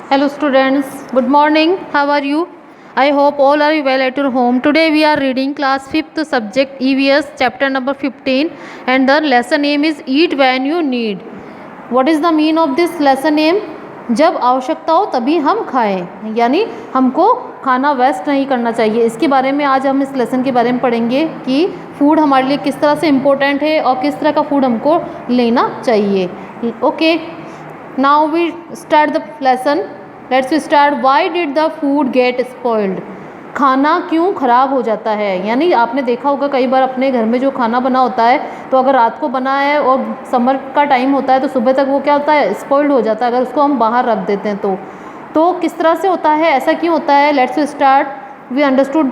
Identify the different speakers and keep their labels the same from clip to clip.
Speaker 1: Hello students, good morning. How are you? I hope all are well at your home. Today we are reading class 5th subject EVS chapter number 15 and the lesson name is Eat When You Need. What is the meaning of this lesson name? जब आवश्यकता हो तभी हम खाएं, यानी हमको खाना waste नहीं करना चाहिए। इसके बारे में आज हम इस लेसन के बारे में पढ़ेंगे कि फूड हमारे लिए किस तरह से इम्पोर्टेंट है और किस तरह का फूड हमको लेना चाहिए। Okay, now we start the lesson. Let's start. Why did the food get spoiled? खाना क्यों ख़राब हो जाता है? यानी आपने देखा होगा कई बार अपने घर में जो खाना बना होता है, तो अगर रात को बना है और समर का टाइम होता है तो सुबह तक वो क्या होता है, स्पॉइल्ड हो जाता है अगर उसको हम बाहर रख देते हैं तो किस तरह से होता है, ऐसा क्यों होता है? Let's start. We understood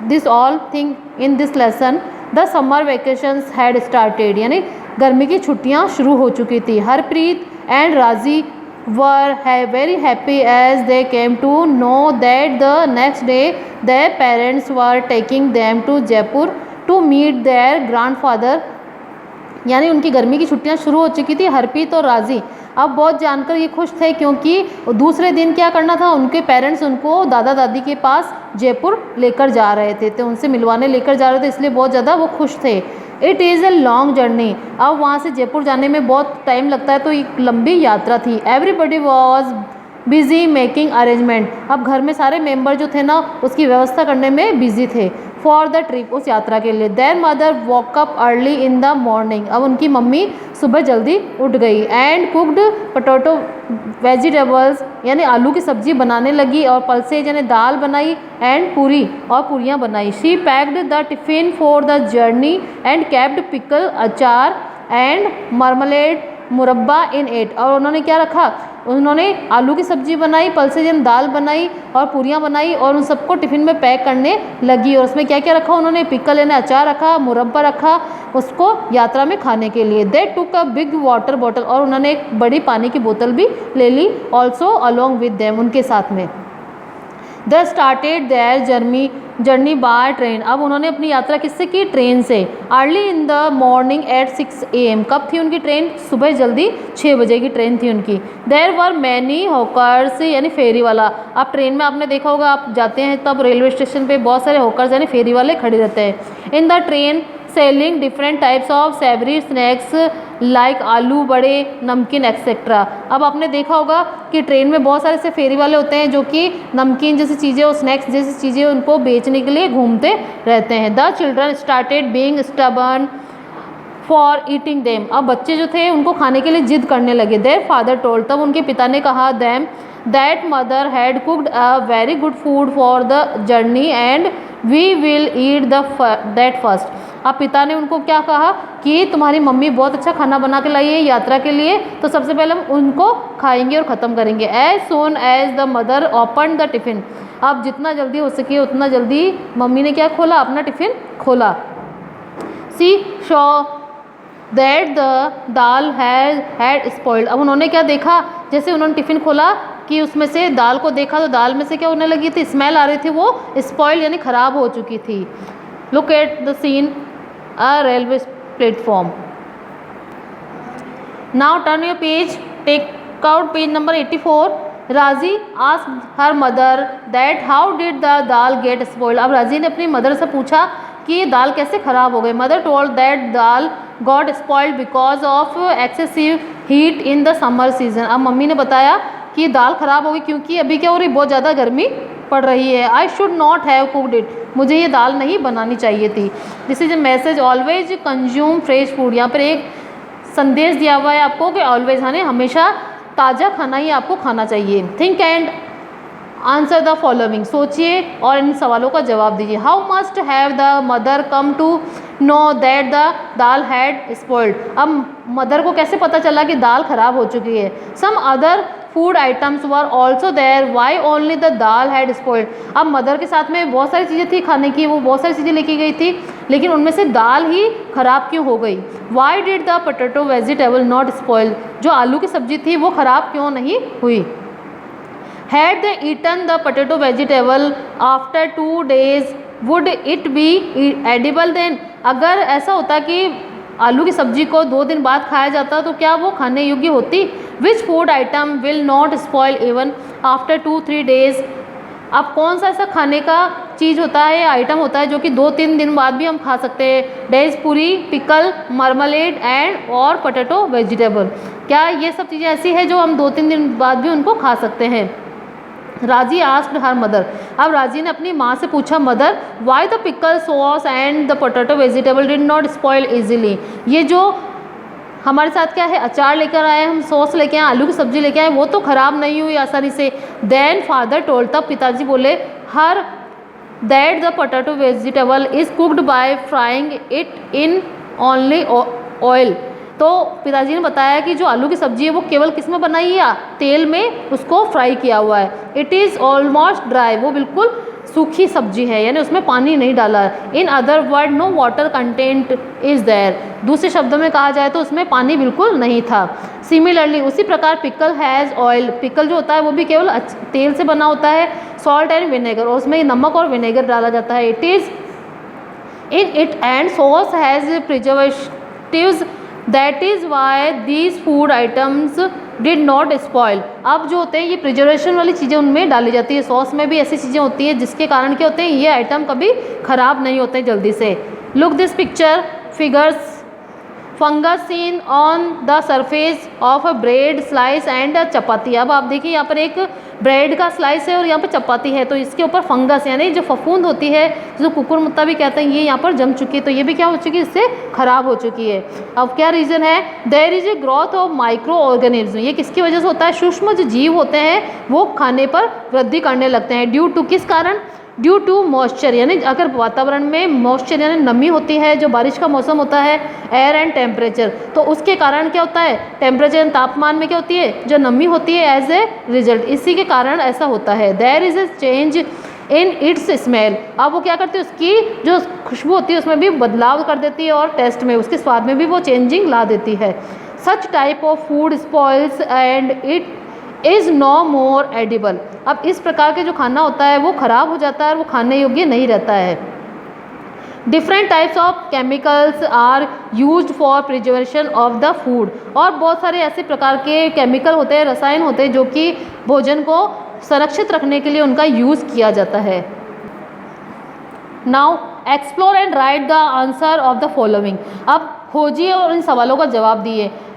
Speaker 1: this all thing in this lesson. The summer vacations had started, यानी गर्मी की छुट्टियाँ शुरू हो चुकी थी। Harpreet and Raji were very happy as they came to know that the next day their parents were taking them to Jaipur to meet their grandfather। यानी उनकी गर्मी की छुट्टियां शुरू हो चुकी थी। हरप्रीत और राजी अब बहुत जानकर ये खुश थे क्योंकि दूसरे दिन क्या करना था, उनके पेरेंट्स उनको दादा दादी के पास जयपुर लेकर जा रहे थे, तो उनसे मिलवाने लेकर जा रहे थे, इसलिए बहुत ज़्यादा वो खुश थे। It is a long journey, अब वहाँ से जयपुर जाने में बहुत टाइम लगता है, तो एक लंबी यात्रा थी। Everybody was busy making arrangement, अब घर में सारे मेंबर जो थे ना उसकी व्यवस्था करने में बिजी थे। फॉर द ट्रिप, उस यात्रा के लिए। There mother walk up early in the morning, अब उनकी मम्मी सुबह जल्दी उठ गई। एंड कुकड पोटैटो वेजिटेबल्स, यानी आलू की सब्जी बनाने लगी, और पल्सेज यानी दाल बनाई, एंड पूरी और पूरियाँ बनाई। She packed the tiffin for the journey and kept pickle, अचार एंड मार्मलेड मुरब्बा इन इट, और उन्होंने क्या रखा, उन्होंने आलू की सब्जी बनाई, पल्सेजन दाल बनाई और पूरियाँ बनाई और उन सबको टिफ़िन में पैक करने लगी। और उसमें क्या क्या रखा उन्होंने, पिकल यानी अचार रखा, मुरब्बा रखा उसको यात्रा में खाने के लिए। They took a big water bottle, और उन्होंने एक बड़ी पानी की बोतल भी ले ली, ऑल्सो अलॉन्ग विद देम, उनके साथ में। They started their journey by train, अब उन्होंने अपनी यात्रा किससे की, ट्रेन से। Early in the morning at 6 AM, कब थी उनकी ट्रेन, सुबह जल्दी 6 बजे की ट्रेन थी उनकी। देयर वर मैनी हॉकर्स, यानी फेरी वाला, अब ट्रेन में आपने देखा होगा, आप जाते हैं तब रेलवे स्टेशन पे बहुत सारे हॉकर्स यानी फेरी वाले खड़े रहते हैं। In the train selling different types of savory snacks like aloo bade, नमकीन एक्सेट्रा। अब आपने देखा होगा कि ट्रेन में बहुत सारे ऐसे फेरी वाले होते हैं जो कि नमकीन जैसी चीज़ें और स्नैक्स जैसी चीज़ें उनको बेचने के लिए घूमते रहते हैं। The children started being stubborn for eating them, अब बच्चे जो थे उनको खाने के लिए जिद करने लगे। देयर फादर टोल्ड, तब उनके पिता ने कहा, them that mother had cooked a very good food for the journey and we will eat that first. अब पिता ने उनको क्या कहा कि तुम्हारी मम्मी बहुत अच्छा खाना बना के लाई है यात्रा के लिए, तो सबसे पहले हम उनको खाएंगे और ख़त्म करेंगे। As soon as the mother open the tiffin, अब जितना जल्दी हो सके उतना जल्दी मम्मी ने क्या खोला, अपना टिफ़िन खोला। She saw that the dal had spoiled, अब उन्होंने क्या देखा, जैसे उन्होंने टिफ़िन खोला कि उसमें से दाल को देखा तो दाल में से क्या होने लगी थी, स्मेल आ रही थी, वो स्पॉइल्ड यानी ख़राब हो चुकी थी। Look at the scene, a railway platform. Now turn your page, take out page number 84. राजी asked her mother that how did the dal get spoiled, अब राजी ने अपनी मदर से पूछा कि ये दाल कैसे ख़राब हो गई। Mother told that dal got spoiled because of excessive heat in the summer season, अब मम्मी ने बताया कि दाल ख़राब हो गई क्योंकि अभी क्या हो रही, बहुत ज़्यादा गर्मी पड़ रही है। I should not have cooked it, मुझे ये दाल नहीं बनानी चाहिए थी। This is a message, always consume fresh food, यहाँ पर एक संदेश दिया हुआ है आपको कि ऑलवेज यानी हमेशा ताज़ा खाना ही आपको खाना चाहिए। Think and answer the following, सोचिए और इन सवालों का जवाब दीजिए। How must have the mother come to know that the dal had spoiled, अब मदर को कैसे पता चला कि दाल ख़राब हो चुकी है। Some other food items were also there, why only the dal had spoiled, अब मदर के साथ में बहुत सारी चीज़ें थी खाने की, वो बहुत सारी चीज़ें लेके गई थी, लेकिन उनमें से दाल ही ख़राब क्यों हो गई। Why did the potato vegetable not spoil, जो आलू की सब्जी थी वो ख़राब क्यों नहीं हुई। Had they eaten the potato vegetable after 2 days would it be edible then, अगर ऐसा होता कि आलू की सब्जी को 2 दिन बाद खाया जाता तो क्या वो खाने योग्य होती, which food item will not spoil even after 2-3 days. अब कौन सा ऐसा खाने का चीज़ होता है, आइटम होता है जो कि 2-3 दिन बाद भी हम खा सकते हैं। डेज पूरी, पिकल, मार्मलेड एंड और पोटैटो वेजिटेबल। क्या ये सब चीज़ें ऐसी है जो हम 2-3 दिन बाद भी उनको खा सकते हैं। राजी आस्क्ड हर मदर। अब राजी ने अपनी माँ से पूछा, mother why the pickle, sauce and the potato vegetable did not spoil easily. ये जो हमारे साथ क्या है, अचार लेकर आए, हम सॉस लेके आए, आलू की सब्जी लेके आए, वो तो ख़राब नहीं हुई आसानी से। देन फादर टोल्ड, तब पिताजी बोले, her that the potato vegetable is cooked by frying it in only oil. तो पिताजी ने बताया कि जो आलू की सब्जी है वो केवल किस में बनाई है, तेल में उसको फ्राई किया हुआ है। इट इज़ ऑलमोस्ट ड्राई, वो बिल्कुल सूखी सब्जी है, यानी उसमें पानी नहीं डाला है। In other word no water content is there. दूसरे शब्दों में कहा जाए तो उसमें पानी बिल्कुल नहीं था। सिमिलरली उसी प्रकार पिकल हैज़ ऑयल, पिकल जो होता है वो भी केवल तेल से बना होता है। सॉल्ट एंड विनेगर, और उसमें नमक और विनेगर डाला जाता है। It is in it and sauce has preservatives, that is why these food items did not spoil. अब जो होते हैं ये प्रिजर्वेशन वाली चीज़ें उनमें डाली जाती है, सॉस में भी ऐसी चीज़ें होती हैं जिसके कारण क्या होते हैं, ये आइटम कभी ख़राब नहीं होते जल्दी से। Look this picture figures fungus seen on the surface of a bread slice and chapati. अब आप देखिए यहाँ पर एक ब्रेड का स्लाइस है और यहाँ पर चपाती है, तो इसके ऊपर फंगस यानी जो फफूंद होती है, जो कुकुरमुत्ता भी कहते हैं, ये यहाँ पर जम चुकी है। तो ये भी क्या हो चुकी है, इससे ख़राब हो चुकी है। अब क्या रीज़न है, there is a growth of microorganism. ये किसकी वजह से होता है, सूक्ष्म जो जीव होते हैं वो खाने पर वृद्धि करने लगते हैं। ड्यू टू, किस कारण, ड्यू टू मॉइस्चर, यानी अगर वातावरण में मॉइस्चर यानी नमी होती है, जो बारिश का मौसम होता है, एयर एंड टेम्परेचर, तो उसके कारण क्या होता है, टेम्परेचर तापमान में क्या होती है, जो नमी होती है एज ए रिजल्ट, इसी के कारण ऐसा होता है। There is a change in its smell. अब वो क्या करती है, उसकी जो खुशबू होती है उसमें भी बदलाव कर देती है और टेस्ट में, उसके स्वाद में भी वो चेंजिंग ला देती है। Such type of food spoils and it is no more edible. अब इस प्रकार के जो खाना होता है वो ख़राब हो जाता है और वो खाने योग्य नहीं रहता है। Different types of chemicals are used for preservation of the food. और बहुत सारे ऐसे प्रकार के केमिकल होते हैं, रसायन होते हैं जो कि भोजन को संरक्षित रखने के लिए उनका यूज़ किया जाता है। Now explore and write the answer of the following. अब खोजिए और इन सवालों का जवाब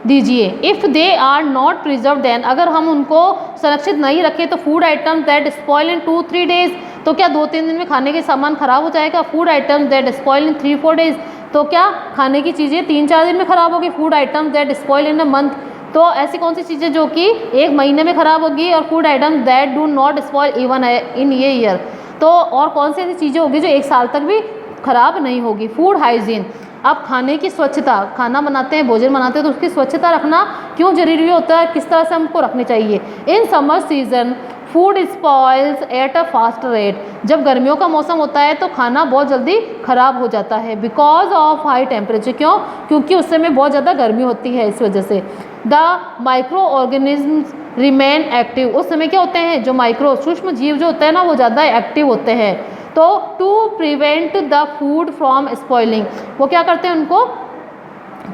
Speaker 1: दीजिए। If they are not preserve then, अगर हम उनको संरक्षित नहीं रखें तो food item that spoil in 2-3 days, तो क्या 2-3 दिन में खाने के सामान खराब हो जाएगा। Food item that spoil in 3-4 days, तो क्या खाने की चीज़ें 3-4 दिन में खराब होगी। Food item that spoil in a month, तो ऐसी कौन सी चीज़ें जो कि 1 महीने में ख़राब होगी। और food item that do not spoil even in ये ईयर, तो और कौन सी ऐसी चीज़ें होगी जो 1 साल तक भी खराब नहीं होगी। फूड हाइजीन, अब खाने की स्वच्छता, खाना बनाते हैं, भोजन बनाते हैं तो उसकी स्वच्छता रखना क्यों जरूरी होता है, किस तरह से हमको रखनी चाहिए। इन summer season food spoils at a fast rate, जब गर्मियों का मौसम होता है तो खाना बहुत जल्दी ख़राब हो जाता है। बिकॉज ऑफ हाई टेम्परेचर, क्यों, क्योंकि उस समय बहुत ज़्यादा गर्मी होती है, इस वजह से। The micro organisms remain active, उस समय क्या होते हैं, जो माइक्रो सूक्ष्म जीव जो होते हैं ना वो ज़्यादा एक्टिव होते हैं। तो to prevent the food from spoiling, वो क्या करते हैं, उनको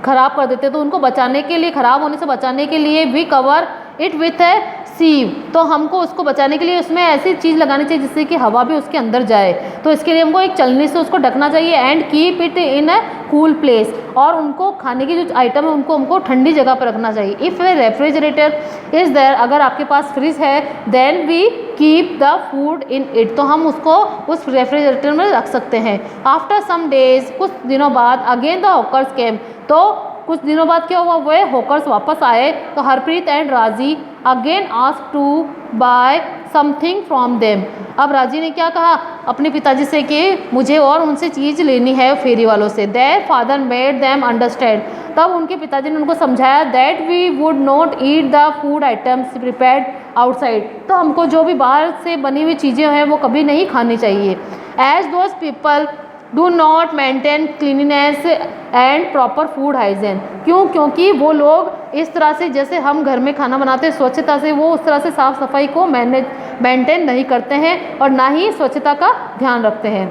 Speaker 1: ख़राब कर देते हैं। तो उनको बचाने के लिए, ख़राब होने से बचाने के लिए वी कवर इट विथ ए सीव, तो हमको उसको बचाने के लिए उसमें ऐसी चीज़ लगानी चाहिए जिससे कि हवा भी उसके अंदर जाए। तो इसके लिए हमको एक छलनी से उसको ढकना चाहिए। And keep it in a cool place, और उनको खाने की जो आइटम है उनको हमको ठंडी जगह पर रखना चाहिए। If a refrigerator is there, अगर आपके पास फ्रिज है, then we keep the food in it, तो हम उसको उस रेफ्रिजरेटर में रख सकते हैं। आफ्टर सम डेज, कुछ दिनों बाद, अगेन द हॉकर्स केम, तो कुछ दिनों बाद क्या हुआ, वे हॉकर्स वापस आए। तो Harpreet and Raji again ask to buy something from them. अब राजी ने क्या कहा अपने पिताजी से कि मुझे और उनसे चीज़ लेनी है फेरी वालों से। Their father made them understand, तब उनके पिताजी ने उनको समझाया that we would not eat the food items prepared outside, तो हमको जो भी बाहर से बनी हुई चीज़ें हैं वो कभी नहीं खानी चाहिए। As those people do not maintain cleanliness and proper food hygiene, क्यों, क्योंकि वो लोग इस तरह से, जैसे हम घर में खाना बनाते हैं स्वच्छता से, वो उस तरह से साफ़ सफाई को मेंटेन नहीं करते हैं और ना ही स्वच्छता का ध्यान रखते हैं।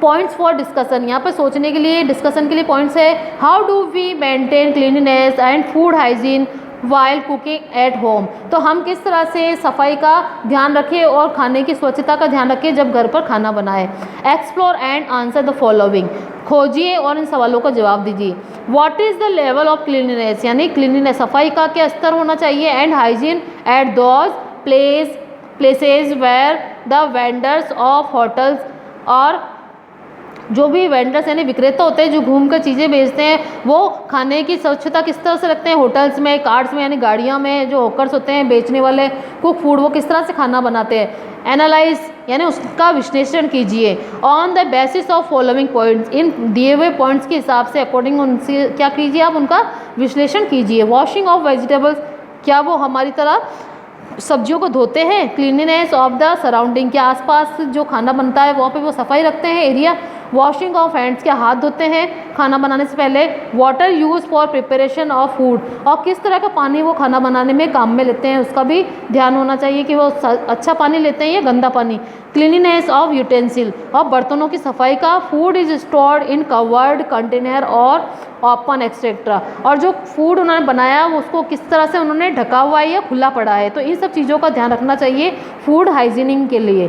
Speaker 1: पॉइंट्स फॉर डिस्कशन, यहाँ पर सोचने के लिए, डिस्कशन के लिए पॉइंट्स है। How do we maintain cleanliness and food hygiene while cooking at home. तो हम किस तरह से सफाई का ध्यान रखें और खाने की स्वच्छता का ध्यान रखें जब घर पर खाना बनाए। Explore and answer the following, खोजिए और इन सवालों का जवाब दीजिए। What is the level of cleanliness, यानी क्लीनलीनेस सफाई का क्या स्तर होना चाहिए। And hygiene at those places where the vendors of hotels, और जो भी वेंडर्स यानी विक्रेता होते हैं जो घूम कर चीज़ें बेचते हैं, वो खाने की स्वच्छता किस तरह से रखते हैं। होटल्स में, कार्ट्स में यानी गाड़ियाँ में जो हॉकर्स होते हैं बेचने वाले कुक फूड, वो किस तरह से खाना बनाते हैं। एनालाइज यानी उसका विश्लेषण कीजिए। On the basis of following points, इन दिए हुए पॉइंट्स के हिसाब से अकॉर्डिंग उनसे क्या कीजिए, आप उनका विश्लेषण कीजिए। वॉशिंग ऑफ वेजिटेबल्स, क्या वो हमारी तरह सब्जियों को धोते हैं। क्लीनलीनेस ऑफ द सराउंडिंग, क्या आसपास जो खाना बनता है वहाँ पे वो सफाई रखते हैं एरिया। वॉशिंग ऑफ हैंड्स, क्या हाथ धोते हैं खाना बनाने से पहले। Water use for preparation of food, और किस तरह का पानी वो खाना बनाने में काम में लेते हैं उसका भी ध्यान होना चाहिए कि वो अच्छा पानी लेते हैं या गंदा पानी। क्लीनिनेस ऑफ यूटेंसिल, और बर्तनों की सफाई का। Food is stored in covered container और ओपन एक्सेट्रा, और जो फूड उन्होंने बनाया उसको किस तरह से उन्होंने ढका हुआ है या खुला पड़ा है। तो इन सब चीज़ों का ध्यान रखना चाहिए फूड हाइजीनिंग के लिए।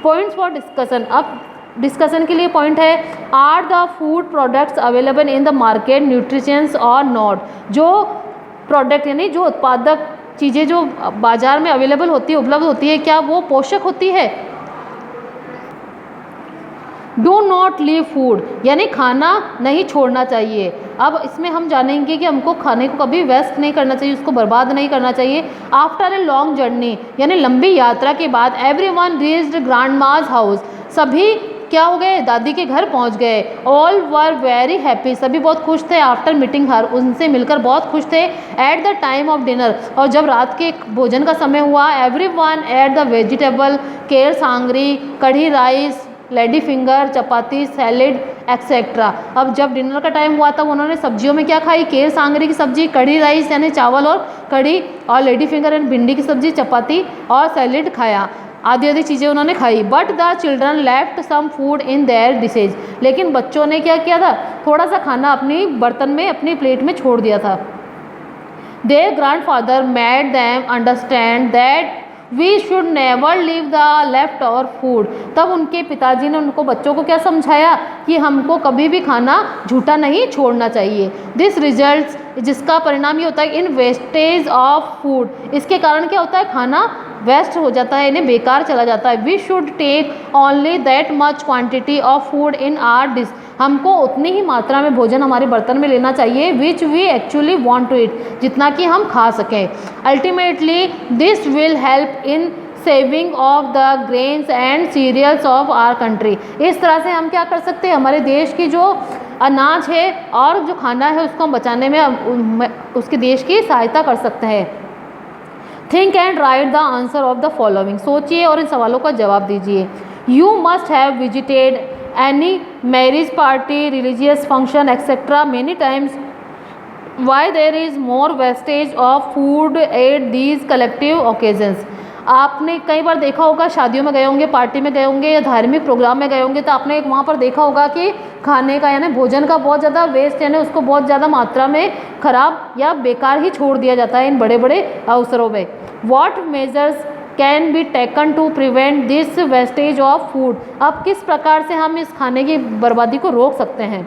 Speaker 1: पॉइंट्स फॉर डिस्कशन, अब डिस्कशन के लिए पॉइंट है। Are the food products available in the market nutritions और नॉट, जो प्रोडक्ट यानी जो उत्पादक चीज़ें जो बाज़ार में अवेलेबल होती है, उपलब्ध होती है, क्या वो पोषक होती है। डू नॉट लीव फूड, यानी खाना नहीं छोड़ना चाहिए। अब इसमें हम जानेंगे कि हमको खाने को कभी वेस्ट नहीं करना चाहिए, उसको बर्बाद नहीं करना चाहिए। आफ्टर ए लॉन्ग जर्नी, यानी लंबी यात्रा के बाद, एवरीवन रीच्ड ग्रैंडमाज हाउस, सभी क्या हो गए, दादी के घर पहुंच गए। ऑल वर वेरी हैप्पी, सभी बहुत खुश थे। आफ्टर मीटिंग हर, उनसे मिलकर बहुत खुश थे। At the time of dinner, और जब रात के भोजन का समय हुआ, एवरीवन एट द वेजिटेबल केर सांगरी, कढ़ी राइस, लेडी फिंगर, चपाती, सैलेड एक्सेट्रा। अब जब डिनर का टाइम हुआ तब उन्होंने सब्जियों में क्या खाई, केर सांगरी की सब्जी, कढ़ी राइस यानी चावल और कढ़ी, और लेडी फिंगर यानी भिंडी की सब्जी, चपाती और सैलेड खाया। आदि आदि चीज़ें उन्होंने खाई। But the children left some food in their dishes, लेकिन बच्चों ने क्या किया था, थोड़ा सा खाना अपनी बर्तन में, अपनी प्लेट में छोड़ दिया था। Their grandfather made them understand that we should never leave the left over food, तब उनके पिताजी ने उनको बच्चों को क्या समझाया कि हमको कभी भी खाना झूठा नहीं छोड़ना चाहिए। दिस रिजल्ट, जिसका परिणाम ये होता है इन वेस्टेज ऑफ फूड, इसके कारण क्या होता है, खाना वेस्ट हो जाता है, इन्हें बेकार चला जाता है। We should take only that much quantity of food in our dish, हमको उतनी ही मात्रा में भोजन हमारे बर्तन में लेना चाहिए which we actually want to eat, जितना कि हम खा सकें। Ultimately this will help in saving of the grains and cereals of our country, इस तरह से हम क्या कर सकते हैं, हमारे देश की जो अनाज है और जो खाना है उसको हम बचाने में उसके देश की सहायता कर सकते हैं। Think and write the answer of the following, सोचिए और इन सवालों का जवाब दीजिए। You must have visited any marriage party, religious function etcetera many times, why there is more wastage of food at these collective occasions. आपने कई बार देखा होगा, शादियों में गए होंगे, पार्टी में गए होंगे या धार्मिक प्रोग्राम में गए होंगे, तो आपने एक वहाँ पर देखा होगा कि खाने का यानी भोजन का बहुत ज़्यादा वेस्ट यानी उसको बहुत ज़्यादा मात्रा में खराब या बेकार ही छोड़ दिया जाता है इन बड़े बड़े अवसरों में। What measures can be taken to prevent this wastage of food, अब किस प्रकार से हम इस खाने की बर्बादी को रोक सकते हैं।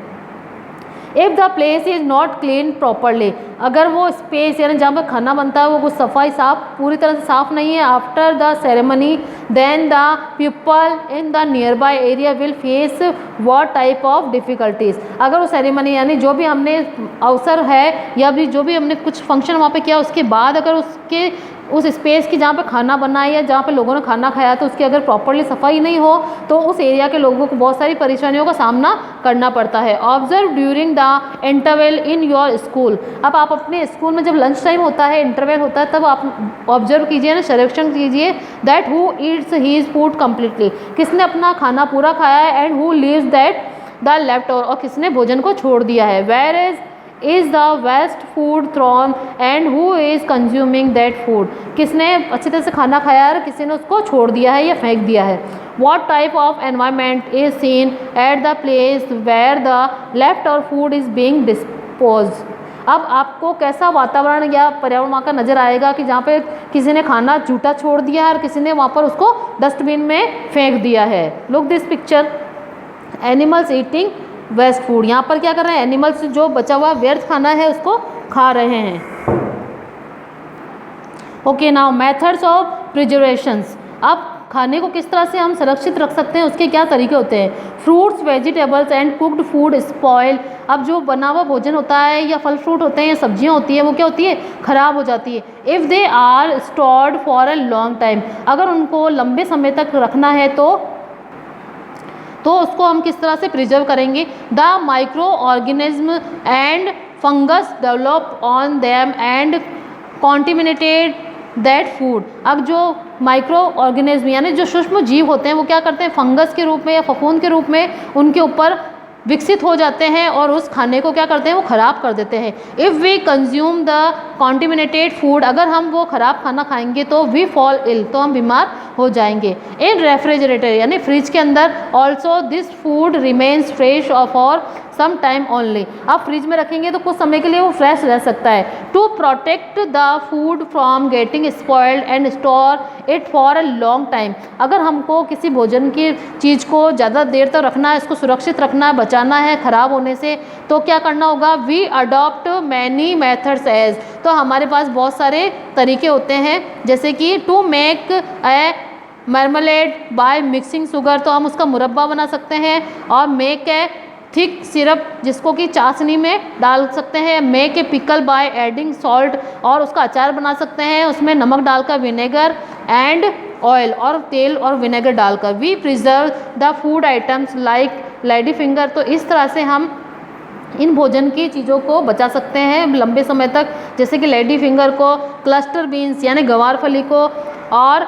Speaker 1: If the place is not clean properly, अगर वो स्पेस यानी जहाँ पर खाना बनता है वो कुछ सफाई साफ पूरी तरह से साफ़ नहीं है, after the ceremony then the people in the nearby area will face what type of difficulties, अगर वो सेरेमनी यानी जो भी हमने अवसर है या भी जो भी हमने कुछ फंक्शन वहाँ पे किया उसके बाद अगर उसके उस स्पेस की जहाँ पे खाना बना है या जहाँ पे लोगों ने खाना खाया तो उसकी अगर प्रॉपरली सफाई नहीं हो तो उस एरिया के लोगों को बहुत सारी परेशानियों का सामना करना पड़ता है। Observe during the interval in your school, अब आप अपने स्कूल में जब लंच टाइम होता है, इंटरवल होता है, तब आप ऑब्जर्व कीजिए ना, सर्वेक्षण कीजिए that who eats his food completely, किसने अपना खाना पूरा खाया है, and who leaves that the left over, और किसने भोजन को छोड़ दिया है। Where is the waste food thrown and who is consuming that food, किसने अच्छी तरह से खाना खाया है, किसी ने उसको छोड़ दिया है या फेंक दिया है। What type of environment is seen at the place where the leftover food is being disposed, अब आपको कैसा वातावरण या पर्यावरण वहाँ का नज़र आएगा कि जहाँ पे किसी ने खाना जूठा छोड़ दिया है और किसी ने वहाँ पर उसको डस्टबिन में फेंक दिया है। Look this picture, animals eating waste food. यहाँ पर क्या कर रहे हैं, एनिमल्स जो बचा हुआ व्यर्थ खाना है उसको खा रहे हैं। Okay, now methods of preservations. अब खाने को किस तरह से हम सुरक्षित रख सकते हैं, उसके क्या तरीके होते हैं। Fruits, vegetables and cooked food spoil. अब जो बना हुआ भोजन होता है या फल फ्रूट होते हैं या सब्जियां होती हैं वो क्या होती है, ख़राब हो जाती है। If they are stored for a long time, अगर उनको लंबे समय तक रखना है तो उसको हम किस तरह से प्रिजर्व करेंगे। The micro organism and fungus develop on them and contaminated that food. अब जो माइक्रो ऑर्गेनिज्म यानी जो सूक्ष्म जीव होते हैं वो क्या करते हैं, फंगस के रूप में या फफूंद के रूप में उनके ऊपर विकसित हो जाते हैं और उस खाने को क्या करते हैं, वो ख़राब कर देते हैं। If we consume the contaminated food, अगर हम वो ख़राब खाना खाएंगे तो वी फॉल इल, तो हम बीमार हो जाएंगे। इन रेफ्रिजरेटर यानी फ्रिज के अंदर also this food remains fresh for some time only. आप फ्रिज में रखेंगे तो कुछ समय के लिए वो फ्रेश रह सकता है। To protect the food from getting spoiled and store it for a long time, अगर हमको किसी भोजन की चीज़ को ज़्यादा देर तक रखना है, इसको सुरक्षित रखना है, बचाना है ख़राब होने से, तो क्या करना होगा, we adopt many methods as. तो हमारे पास बहुत सारे तरीके होते हैं, जैसे कि to make a marmalade by mixing sugar, तो हम उसका मुरब्बा बना सकते हैं। और मेक ए थिक सिरप, जिसको कि चाशनी में डाल सकते हैं। Make a pickle by adding salt, और उसका अचार बना सकते हैं उसमें नमक डालकर, विनेगर एंड ऑयल, और तेल और विनेगर डालकर। We preserve the food items like lady finger, तो इस तरह से हम इन भोजन की चीज़ों को बचा सकते हैं लंबे समय तक, जैसे कि लेडी फिंगर को, क्लस्टर बीन्स यानी गवार फली को, और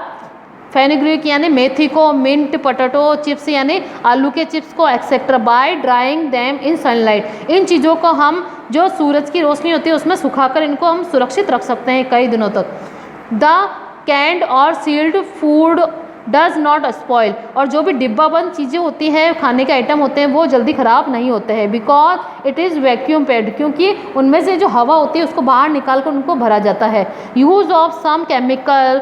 Speaker 1: फेनुग्रीक यानी मेथी को, मिंट पोटैटो चिप्स यानी आलू के चिप्स को, etcetera by drying them in sunlight. इन चीज़ों को हम जो सूरज की रोशनी होती है उसमें सुखाकर इनको हम सुरक्षित रख सकते हैं कई दिनों तक। द कैंड और sealed food does not spoil, और जो भी डिब्बा बंद चीज़ें होती हैं, खाने के आइटम होते हैं, वो जल्दी ख़राब नहीं होते हैं। Because it is vacuum pad, क्योंकि उनमें से जो हवा होती है उसको बाहर निकाल कर उनको भरा जाता है। यूज़ ऑफ सम केमिकल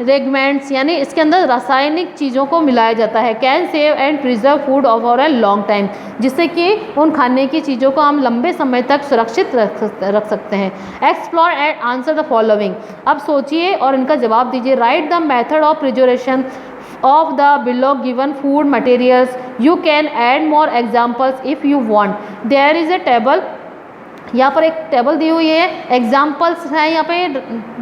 Speaker 1: रेगमेंट्स यानी इसके अंदर रासायनिक चीज़ों को मिलाया जाता है। Can save and preserve food for a long time, जिससे कि उन खाने की चीज़ों को हम लंबे समय तक सुरक्षित रख सकते हैं। Explore and answer the following, अब सोचिए और इनका जवाब दीजिए। Right the method of preservation of the below given food materials. You can add more examples if you want. There is a table, यहाँ पर एक टेबल दी हुई है, एग्जाम्पल्स है यहाँ पे।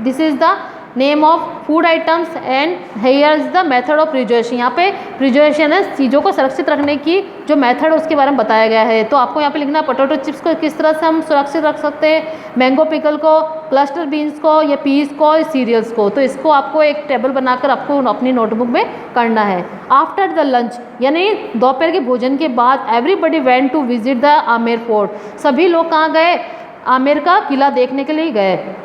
Speaker 1: This is the name of food items and here is the method of preservation. यहाँ पे प्रिजर्वेशन है चीज़ों को सुरक्षित रखने की जो मेथड उसके बारे में बताया गया है। तो आपको यहाँ पे लिखना है पोटैटो चिप्स को किस तरह से हम सुरक्षित रख सकते हैं, मैंगो पिकल को, क्लस्टर बीन्स को, या पीस को, सीरियल्स को। तो इसको आपको एक टेबल बनाकर आपको अपनी नोटबुक में करना है। आफ्टर द लंच यानी दोपहर के भोजन के बाद everybody went to visit the Amer fort, सभी लोग कहाँ गए, आमेर का किला देखने के लिए गए।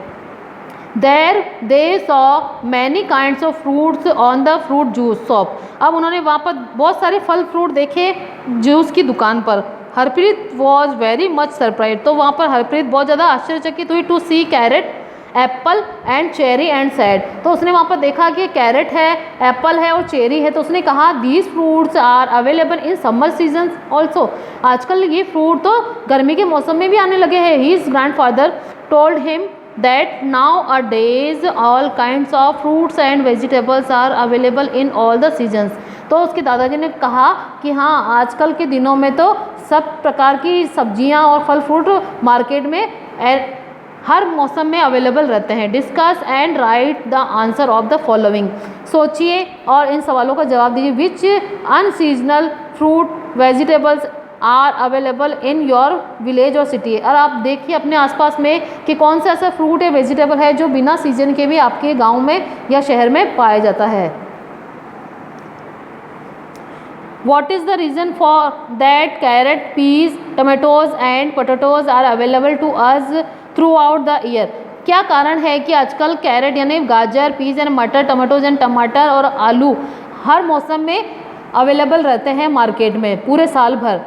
Speaker 1: There they saw many kinds of fruits on the fruit juice shop. अब उन्होंने वहाँ पर बहुत सारे फल फ्रूट देखे जूस की दुकान पर। Harpreet was very much surprise, तो वहाँ पर हरप्रीत बहुत ज़्यादा आश्चर्यचकित हुई to see carrot, apple and cherry and sad. तो उसने वहाँ पर देखा कि कैरेट है, एप्पल है और चेरी है। तो उसने कहा these fruits are available in summer season also, आजकल ये फ्रूट तो गर्मी के मौसम में भी आने लगे हैं। His grandfather told him that nowadays all kinds of fruits and vegetables are available in all the seasons. तो उसके दादाजी ने कहा कि हाँ, आजकल के दिनों में तो सब प्रकार की सब्जियां और फल फ्रूट मार्केट में हर मौसम में अवेलेबल रहते हैं। Discuss and write the answer of the following, सोचिए और इन सवालों का जवाब दीजिए। Which unseasonal fruit vegetables are available in your village और सिटी। और आप देखिए अपने आसपास में कि कौन सा ऐसा फ्रूट है, वेजिटेबल है जो बिना सीजन के भी आपके गांव में या शहर में पाया जाता है। What is the reason for that carrot, peas, tomatoes and potatoes are available to us throughout the year? क्या कारण है कि आजकल कैरेट यानी गाजर, पीस यानी मटर, टमाटोज यानी टमाटर और आलू हर मौसम में अवेलेबल रहते हैं मार्केट में पूरे साल भर।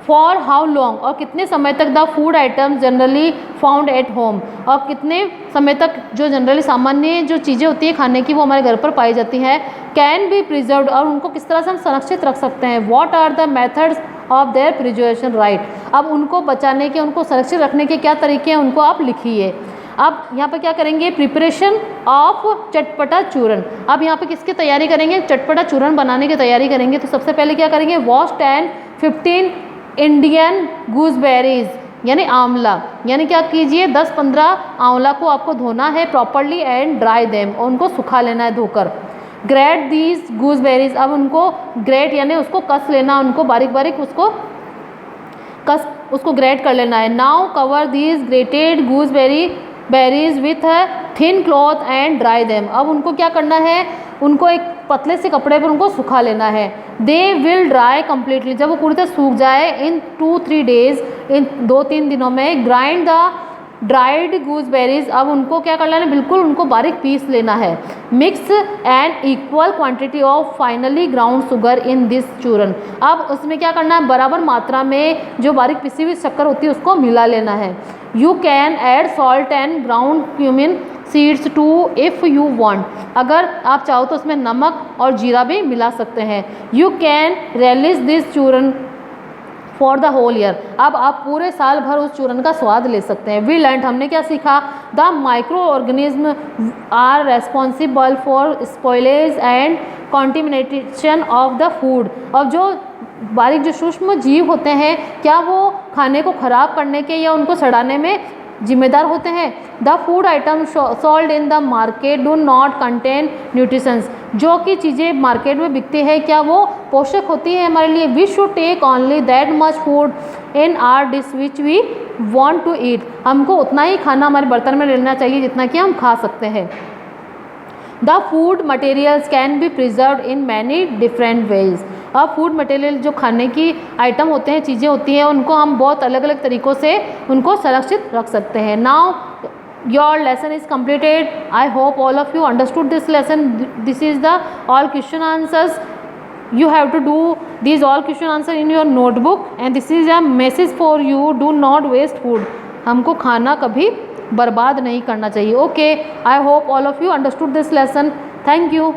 Speaker 1: फॉर हाउ लॉन्ग, और कितने समय तक the food items generally found at home, और कितने समय तक जो जनरली सामान्य जो चीज़ें होती हैं खाने की वो हमारे घर पर पाई जाती हैं, कैन बी प्रिजर्व्ड, और उनको किस तरह से हम संरक्षित रख सकते हैं, what are the methods of their preservation right. अब उनको बचाने के, उनको सुरक्षित रखने के क्या तरीके हैं उनको आप लिखिए। अब यहाँ पर क्या करेंगे, प्रिपरेशन ऑफ चटपटा चूरन। अब यहाँ पे किसकी तैयारी करेंगे, चटपटा चूरन बनाने की तैयारी करेंगे। तो सबसे पहले क्या करेंगे, वॉश 10-15 इंडियन गूसबेरीज यानी आंवला, यानी क्या कीजिए 10-15 आंवला को आपको धोना है प्रॉपरली एंड ड्राई देम, और उनको सुखा लेना है धोकर। ग्रेट दीज गूसबेरीज, अब उनको ग्रेट यानी उसको कस लेना, उनको बारीक बारीक उसको ग्रेट कर लेना है। Now cover these grated gooseberries with thin cloth and dry them, अब उनको क्या करना है, उनको एक पतले से कपड़े पर उनको सुखा लेना है। दे विल ड्राई कम्प्लीटली, जब वो पूरी तरह सूख जाए, इन 2-3 डेज, इन 2-3 दिनों में। ग्राइंड द ड्राइड गूसबेरीज, अब उनको क्या करना है, बिल्कुल उनको बारीक पीस लेना है। Mix an equal quantity of finely ground sugar in this churan, अब उसमें क्या करना है, बराबर मात्रा में जो बारीक पिसी हुई शक्कर होती है उसको मिला लेना है। You can add salt and ground cumin seeds too if you want, अगर आप चाहो तो उसमें नमक और जीरा भी मिला सकते हैं। यू कैन रिलीज दिस चूरन फॉर द होल ईयर, अब आप पूरे साल भर उस चूरन का स्वाद ले सकते हैं। वी लर्न, हमने क्या सीखा, the micro organism are responsible for spoilage and contamination of the food, और जो बारीक जो सूक्ष्म जीव होते हैं क्या वो खाने को ख़राब करने के या उनको सड़ाने में जिम्मेदार होते हैं। The food item sold in the market do not contain nutritions, जो कि चीज़ें मार्केट में बिकती है क्या वो पोषक होती है हमारे लिए। We should take only that much food in our dish which we want to eat, हमको उतना ही खाना हमारे बर्तन में लेना चाहिए जितना कि हम खा सकते हैं। The food materials can be preserve in many different ways, अब फूड मटेरियल जो खाने की आइटम होते हैं, चीज़ें होती हैं, उनको हम बहुत अलग अलग तरीक़ों से उनको संरक्षित रख सकते हैं। Now your lesson is completed. I hope all of you understood this lesson. This is the all question answers. You have to do these all question answer in your notebook and this is a message for you. Do not waste food. हमको खाना कभी बर्बाद नहीं करना चाहिए. Okay, I hope all of you understood this lesson. Thank you.